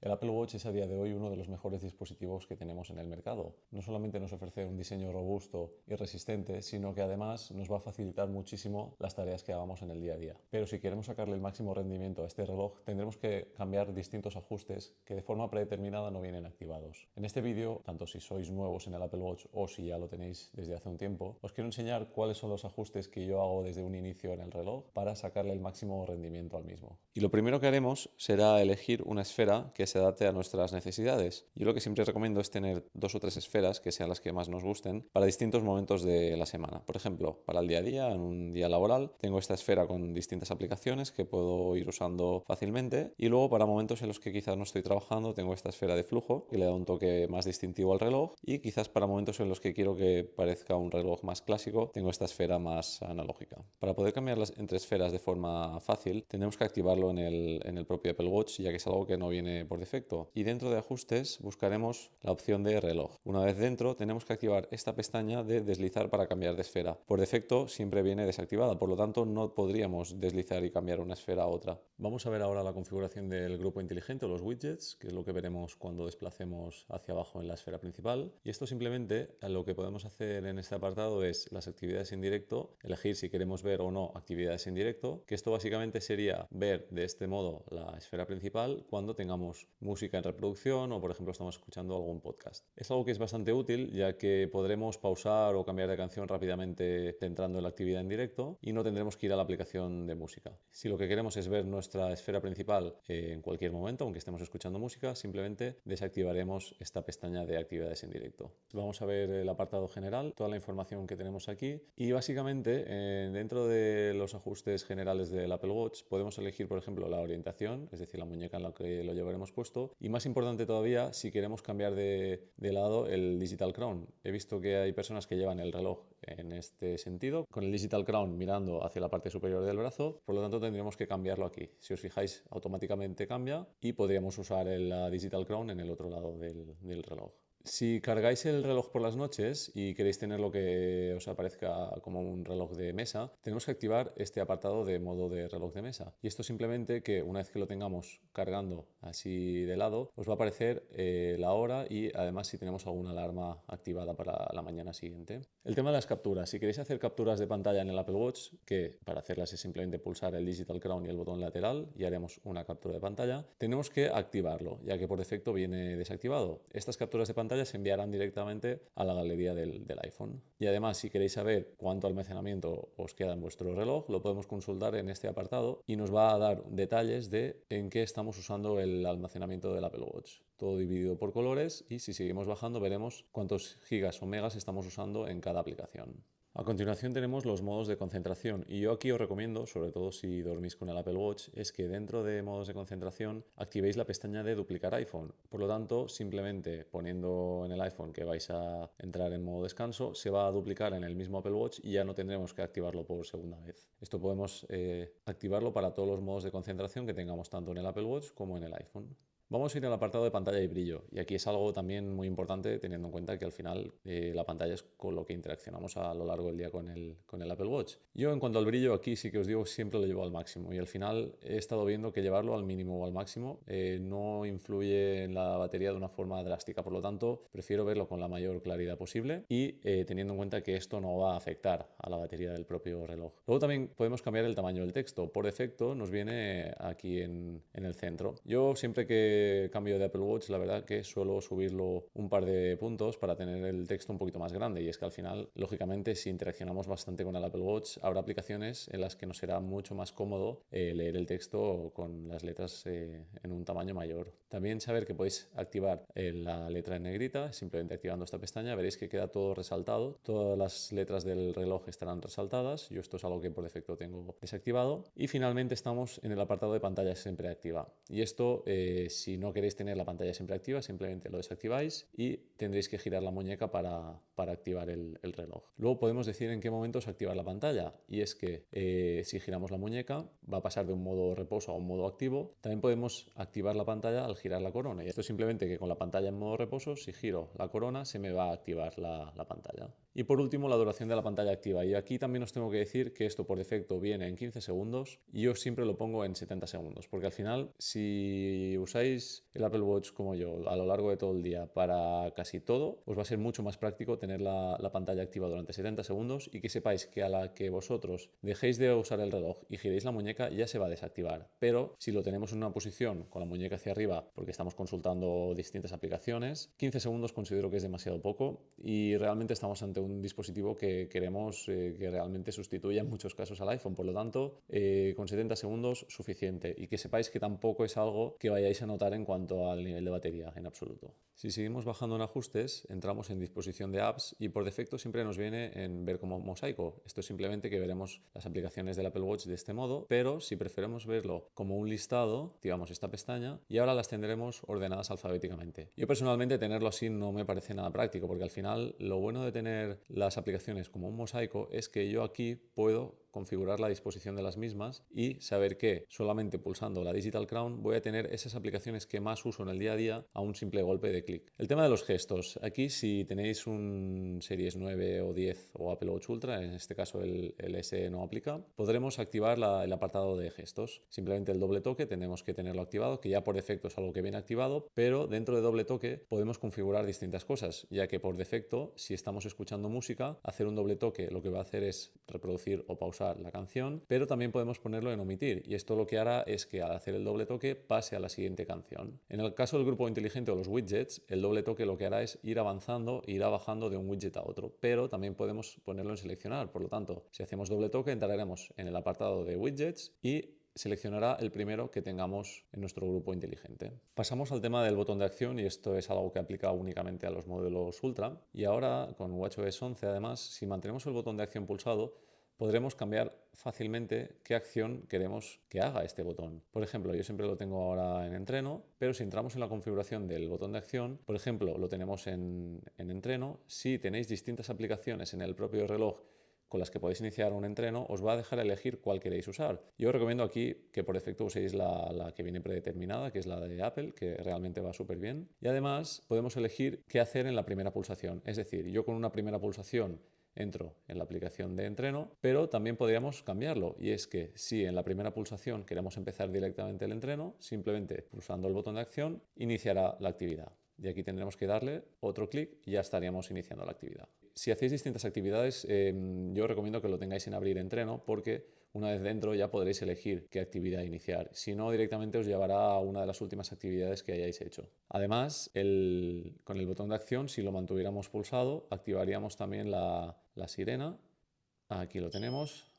El Apple Watch es a día de hoy uno de los mejores dispositivos que tenemos en el mercado. No solamente nos ofrece un diseño robusto y resistente, sino que además nos va a facilitar muchísimo las tareas que hagamos en el día a día. Pero si queremos sacarle el máximo rendimiento a este reloj, tendremos que cambiar distintos ajustes que de forma predeterminada no vienen activados. En este vídeo, tanto si sois nuevos en el Apple Watch o si ya lo tenéis desde hace un tiempo, os quiero enseñar cuáles son los ajustes que yo hago desde un inicio en el reloj para sacarle el máximo rendimiento al mismo. Y lo primero que haremos será elegir una esfera que se adapte a nuestras necesidades. Yo lo que siempre recomiendo es tener 2 o 3 esferas que sean las que más nos gusten para distintos momentos de la semana. Por ejemplo, para el día a día, en un día laboral, tengo esta esfera con distintas aplicaciones que puedo ir usando fácilmente, y luego para momentos en los que quizás no estoy trabajando tengo esta esfera de flujo que le da un toque más distintivo al reloj, y quizás para momentos en los que quiero que parezca un reloj más clásico tengo esta esfera más analógica. Para poder cambiarlas entre esferas de forma fácil tenemos que activarlo en el propio Apple Watch, ya que es algo que no viene por defecto, y dentro de ajustes buscaremos la opción de reloj. Una vez dentro tenemos que activar esta pestaña de deslizar para cambiar de esfera. Por defecto siempre viene desactivada, por lo tanto no podríamos deslizar y cambiar una esfera a otra. Vamos a ver ahora la configuración del grupo inteligente o los widgets, que es lo que veremos cuando desplacemos hacia abajo en la esfera principal, y esto simplemente lo que podemos hacer en este apartado es las actividades en directo, elegir si queremos ver o no actividades en directo, que esto básicamente sería ver de este modo la esfera principal cuando tengamos música en reproducción o por ejemplo estamos escuchando algún podcast. Es algo que es bastante útil, ya que podremos pausar o cambiar de canción rápidamente entrando en la actividad en directo y no tendremos que ir a la aplicación de música. Si lo que queremos es ver nuestra esfera principal en cualquier momento, aunque estemos escuchando música, simplemente desactivaremos esta pestaña de actividades en directo. Vamos a ver el apartado general, toda la información que tenemos aquí, y básicamente dentro de los ajustes generales del Apple Watch podemos elegir, por ejemplo, la orientación, es decir, la muñeca en la que lo llevaremos puesto, y más importante todavía, si queremos cambiar de lado el Digital Crown. He visto que hay personas que llevan el reloj en este sentido, con el Digital Crown mirando hacia la parte superior del brazo, por lo tanto tendríamos que cambiarlo aquí. Si os fijáis, automáticamente cambia y podríamos usar la Digital Crown en el otro lado del reloj. Si cargáis el reloj por las noches y queréis tener lo que os aparezca como un reloj de mesa, tenemos que activar este apartado de modo de reloj de mesa. Y esto simplemente que una vez que lo tengamos cargando así de lado, os va a aparecer la hora y además si tenemos alguna alarma activada para la mañana siguiente. El tema de las capturas. Si queréis hacer capturas de pantalla en el Apple Watch, que para hacerlas es simplemente pulsar el Digital Crown y el botón lateral y haremos una captura de pantalla, tenemos que activarlo, ya que por defecto viene desactivado. Estas capturas de pantalla se enviarán directamente a la galería del iPhone. Y además, si queréis saber cuánto almacenamiento os queda en vuestro reloj, lo podemos consultar en este apartado y nos va a dar detalles de en qué estamos usando el almacenamiento del Apple Watch. Todo dividido por colores, y si seguimos bajando veremos cuántos gigas o megas estamos usando en cada aplicación. A continuación tenemos los modos de concentración, y yo aquí os recomiendo, sobre todo si dormís con el Apple Watch, es que dentro de modos de concentración activéis la pestaña de duplicar iPhone. Por lo tanto, simplemente poniendo en el iPhone que vais a entrar en modo descanso, se va a duplicar en el mismo Apple Watch y ya no tendremos que activarlo por segunda vez. Esto podemos activarlo para todos los modos de concentración que tengamos tanto en el Apple Watch como en el iPhone. Vamos a ir al apartado de pantalla y brillo, y aquí es algo también muy importante teniendo en cuenta que al final la pantalla es con lo que interaccionamos a lo largo del día con el Apple Watch. Yo en cuanto al brillo aquí sí que os digo siempre lo llevo al máximo, y al final he estado viendo que llevarlo al mínimo o al máximo no influye en la batería de una forma drástica, por lo tanto prefiero verlo con la mayor claridad posible y teniendo en cuenta que esto no va a afectar a la batería del propio reloj. Luego también podemos cambiar el tamaño del texto, por defecto nos viene aquí en el centro. Yo siempre que cambio de Apple Watch, la verdad que suelo subirlo un par de puntos para tener el texto un poquito más grande, y es que al final, lógicamente, si interaccionamos bastante con el Apple Watch, habrá aplicaciones en las que nos será mucho más cómodo leer el texto con las letras en un tamaño mayor. También saber que podéis activar la letra en negrita, simplemente activando esta pestaña veréis que queda todo resaltado, todas las letras del reloj estarán resaltadas. Yo esto es algo que por defecto tengo desactivado. Y finalmente estamos en el apartado de pantalla siempre activa, y esto si no queréis tener la pantalla siempre activa, simplemente lo desactiváis y tendréis que girar la muñeca para activar el reloj. Luego podemos decir en qué momentos activar la pantalla, y es que si giramos la muñeca va a pasar de un modo reposo a un modo activo. También podemos activar la pantalla al girar la corona, y esto es simplemente que con la pantalla en modo reposo, si giro la corona se me va a activar la pantalla. Y por último, la duración de la pantalla activa, y aquí también os tengo que decir que esto por defecto viene en 15 segundos y yo siempre lo pongo en 70 segundos, porque al final si usáis utilizáis el Apple Watch como yo a lo largo de todo el día para casi todo, os va a ser mucho más práctico tener la pantalla activa durante 70 segundos y que sepáis que a la que vosotros dejéis de usar el reloj y giréis la muñeca ya se va a desactivar. Pero si lo tenemos en una posición con la muñeca hacia arriba porque estamos consultando distintas aplicaciones, 15 segundos considero que es demasiado poco y realmente estamos ante un dispositivo que queremos que realmente sustituya en muchos casos al iPhone. Por lo tanto, con 70 segundos suficiente, y que sepáis que tampoco es algo que vayáis a notar en cuanto al nivel de batería en absoluto. Si seguimos bajando en ajustes, entramos en disposición de apps y por defecto siempre nos viene en ver como mosaico. Esto es simplemente que veremos las aplicaciones del Apple Watch de este modo, pero si preferimos verlo como un listado, activamos esta pestaña y ahora las tendremos ordenadas alfabéticamente. Yo personalmente tenerlo así no me parece nada práctico, porque al final lo bueno de tener las aplicaciones como un mosaico es que yo aquí puedo configurar la disposición de las mismas y saber que solamente pulsando la Digital Crown voy a tener esas aplicaciones que más uso en el día a día a un simple golpe de clic. El tema de los gestos. Aquí si tenéis un Series 9 o 10 o Apple Watch Ultra, en este caso el SE no aplica, podremos activar el apartado de gestos. Simplemente el doble toque tenemos que tenerlo activado, que ya por defecto es algo que viene activado, pero dentro de doble toque podemos configurar distintas cosas, ya que por defecto, si estamos escuchando música, hacer un doble toque lo que va a hacer es reproducir o pausar la canción, pero también podemos ponerlo en omitir, y esto lo que hará es que al hacer el doble toque pase a la siguiente canción. En el caso del grupo inteligente o los widgets, el doble toque lo que hará es ir avanzando e irá bajando de un widget a otro, pero también podemos ponerlo en seleccionar. Por lo tanto, si hacemos doble toque entraremos en el apartado de widgets y seleccionará el primero que tengamos en nuestro grupo inteligente. Pasamos al tema del botón de acción, y esto es algo que aplica únicamente a los modelos Ultra. Y ahora con watchOS 11 además, si mantenemos el botón de acción pulsado, podremos cambiar fácilmente qué acción queremos que haga este botón. Por ejemplo, yo siempre lo tengo ahora en entreno, pero si entramos en la configuración del botón de acción, por ejemplo, lo tenemos en entreno. Si tenéis distintas aplicaciones en el propio reloj con las que podéis iniciar un entreno, os va a dejar elegir cuál queréis usar. Yo os recomiendo aquí que por defecto uséis la que viene predeterminada, que es la de Apple, que realmente va súper bien. Y además podemos elegir qué hacer en la primera pulsación. Es decir, yo con una primera pulsación entro en la aplicación de entreno, pero también podríamos cambiarlo, y es que si en la primera pulsación queremos empezar directamente el entreno, simplemente pulsando el botón de acción iniciará la actividad. Y aquí tendremos que darle otro clic y ya estaríamos iniciando la actividad. Si hacéis distintas actividades, yo os recomiendo que lo tengáis en abrir entreno, porque una vez dentro ya podréis elegir qué actividad iniciar. Si no, directamente os llevará a una de las últimas actividades que hayáis hecho. Además, con el botón de acción, si lo mantuviéramos pulsado, activaríamos también la sirena. Aquí lo tenemos,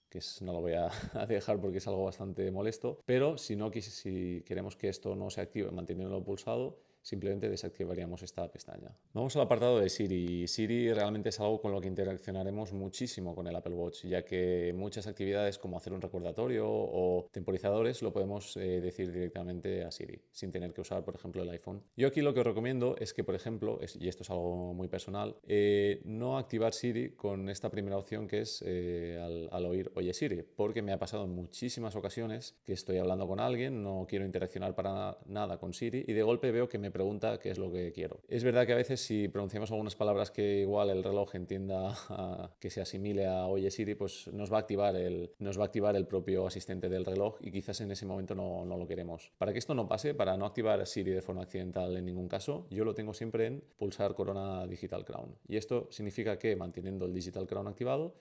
que no lo voy a dejar porque es algo bastante molesto, pero si queremos que esto no se active manteniéndolo pulsado, simplemente desactivaríamos esta pestaña. Vamos al apartado de Siri. Siri realmente es algo con lo que interaccionaremos muchísimo con el Apple Watch, ya que muchas actividades como hacer un recordatorio o temporizadores lo podemos decir directamente a Siri, sin tener que usar, por ejemplo, el iPhone. Yo aquí lo que os recomiendo es que, por ejemplo, y esto es algo muy personal, no activar Siri con esta primera opción que es al oír Oye Siri, porque me ha pasado en muchísimas ocasiones que estoy hablando con alguien, no quiero interaccionar para nada con Siri y de golpe veo que me pregunta qué es lo que quiero. Es verdad que a veces si pronunciamos algunas palabras que igual el reloj entienda que se asimile a Oye Siri, pues nos va a activar el propio asistente del reloj y quizás en ese momento no lo queremos. Para que esto no pase, para no activar Siri de forma accidental en ningún caso, yo lo tengo siempre en pulsar Corona Digital Crown. Y esto significa que manteniendo el Digital Crown activado,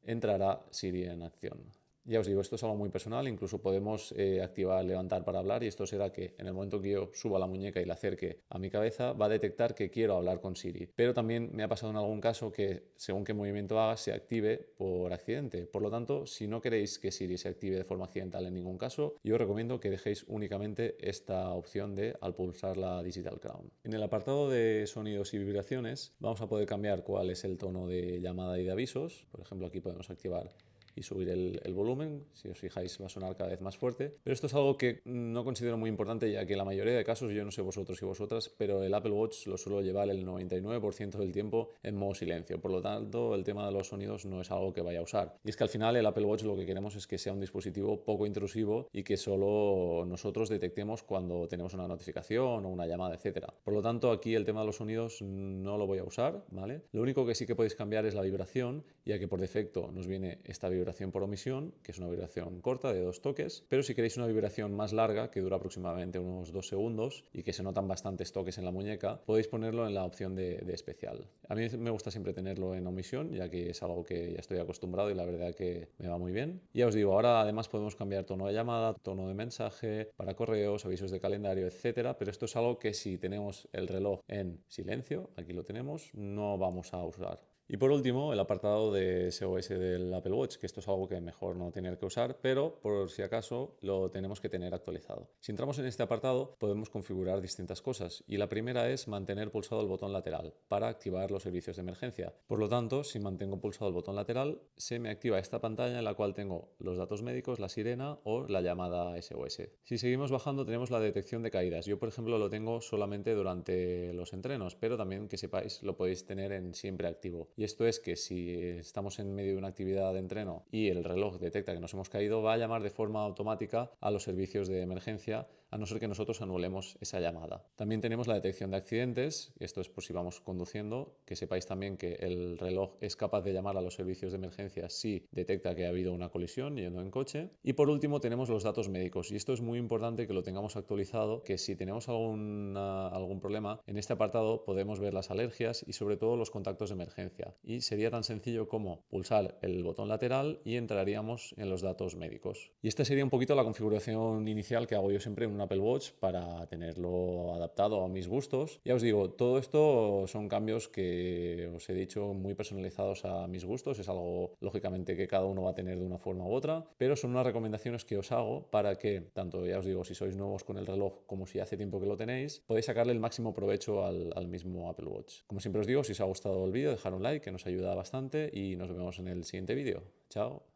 entrará Siri en acción. Ya os digo, esto es algo muy personal, incluso podemos activar levantar para hablar, y esto será que en el momento que yo suba la muñeca y la acerque a mi cabeza, va a detectar que quiero hablar con Siri. Pero también me ha pasado en algún caso que según qué movimiento haga, se active por accidente. Por lo tanto, si no queréis que Siri se active de forma accidental en ningún caso, yo os recomiendo que dejéis únicamente esta opción de al pulsar la Digital Crown. En el apartado de sonidos y vibraciones, vamos a poder cambiar cuál es el tono de llamada y de avisos. Por ejemplo, aquí podemos activar y subir el volumen. Si os fijáis va a sonar cada vez más fuerte, pero esto es algo que no considero muy importante, ya que en la mayoría de casos, yo no sé vosotros y vosotras, pero el Apple Watch lo suelo llevar el 99% del tiempo en modo silencio. Por lo tanto, el tema de los sonidos no es algo que vaya a usar. Y es que al final el Apple Watch lo que queremos es que sea un dispositivo poco intrusivo y que solo nosotros detectemos cuando tenemos una notificación o una llamada, etcétera. Por lo tanto, aquí el tema de los sonidos no lo voy a usar, ¿vale? Lo único que sí que podéis cambiar es la vibración, ya que por defecto nos viene esta vibración vibración por omisión, que es una vibración corta de 2 toques, pero si queréis una vibración más larga, que dura aproximadamente unos 2 segundos y que se notan bastantes toques en la muñeca, podéis ponerlo en la opción de especial. A mí me gusta siempre tenerlo en omisión, ya que es algo que ya estoy acostumbrado y la verdad que me va muy bien. Y ya os digo, ahora además podemos cambiar tono de llamada, tono de mensaje, para correos, avisos de calendario, etcétera, pero esto es algo que si tenemos el reloj en silencio, aquí lo tenemos, no vamos a usar. Y por último, el apartado de SOS del Apple Watch, que esto es algo que mejor no tener que usar, pero por si acaso lo tenemos que tener actualizado. Si entramos en este apartado, podemos configurar distintas cosas y la primera es mantener pulsado el botón lateral para activar los servicios de emergencia. Por lo tanto, si mantengo pulsado el botón lateral, se me activa esta pantalla en la cual tengo los datos médicos, la sirena o la llamada SOS. Si seguimos bajando, tenemos la detección de caídas. Yo, por ejemplo, lo tengo solamente durante los entrenos, pero también que sepáis, lo podéis tener en siempre activo. Y esto es que si estamos en medio de una actividad de entreno y el reloj detecta que nos hemos caído, va a llamar de forma automática a los servicios de emergencia, a no ser que nosotros anulemos esa llamada. También tenemos la detección de accidentes, esto es por si vamos conduciendo, que sepáis también que el reloj es capaz de llamar a los servicios de emergencia si detecta que ha habido una colisión yendo en coche. Y por último tenemos los datos médicos, y esto es muy importante que lo tengamos actualizado, que si tenemos algún problema, en este apartado podemos ver las alergias y sobre todo los contactos de emergencia. Y sería tan sencillo como pulsar el botón lateral y entraríamos en los datos médicos. Y esta sería un poquito la configuración inicial que hago yo siempre en un Apple Watch para tenerlo adaptado a mis gustos. Ya os digo, todo esto son cambios que os he dicho muy personalizados a mis gustos. Es algo, lógicamente, que cada uno va a tener de una forma u otra, pero son unas recomendaciones que os hago para que, tanto ya os digo, si sois nuevos con el reloj como si hace tiempo que lo tenéis, podéis sacarle el máximo provecho al mismo Apple Watch. Como siempre os digo, si os ha gustado el vídeo, dejad un like, que nos ayuda bastante y nos vemos en el siguiente vídeo. Chao.